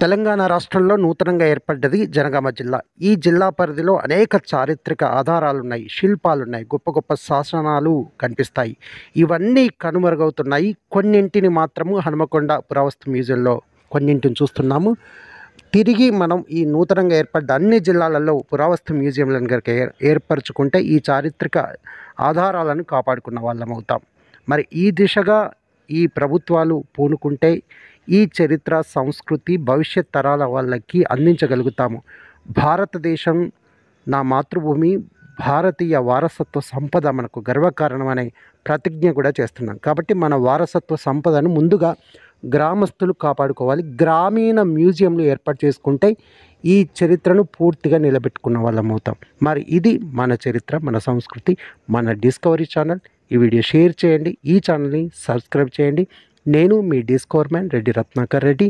తెలంగాణ రాష్ట్రంలో నూతనంగా ఏర్పడ్డది జనగామ జిల్లా. ఈ జిల్లా పరిధిలో అనేక చారిత్రక ఆధారాలున్నాయి, శిల్పాలున్నాయి, గొప్ప గొప్ప శాసనాలు కనిపిస్తాయి. ఇవన్నీ కనుమరుగవుతున్నాయి. కొన్నింటిని మాత్రము హనుమకొండ పురావస్తు మ్యూజియంలో కొన్నింటిని చూస్తున్నాము. తిరిగి మనం ఈ నూతనంగా ఏర్పడ్డ అన్ని జిల్లాలలో పురావస్తు మ్యూజియంలను కనుక ఏర్పరచుకుంటే ఈ చారిత్రక ఆధారాలను కాపాడుకున్న వాళ్ళమవుతాం. మరి ఈ దిశగా ఈ ప్రభుత్వాలు పూనుకుంటే ఈ చరిత్ర, సంస్కృతి భవిష్యత్ తరాల వాళ్ళకి అందించగలుగుతాము. భారతదేశం నా మాతృభూమి, భారతీయ వారసత్వ సంపద మనకు గర్వకారణం అనే ప్రతిజ్ఞ కూడా చేస్తున్నాం. కాబట్టి మన వారసత్వ సంపదను ముందుగా గ్రామస్తులు కాపాడుకోవాలి. గ్రామీణ మ్యూజియంలు ఏర్పాటు చేసుకుంటే ఈ చరిత్రను పూర్తిగా నిలబెట్టుకున్న వాళ్ళం అవుతాం. మరి ఇది మన చరిత్ర, మన సంస్కృతి, మన డిస్కవరీ ఛానల్. ఈ వీడియో షేర్ చేయండి, ఈ ఛానల్ని సబ్స్క్రైబ్ చేయండి. నేను మీ డిస్కవర్ మ్యాన్ రెడ్డి రత్నాకర్ రెడ్డి.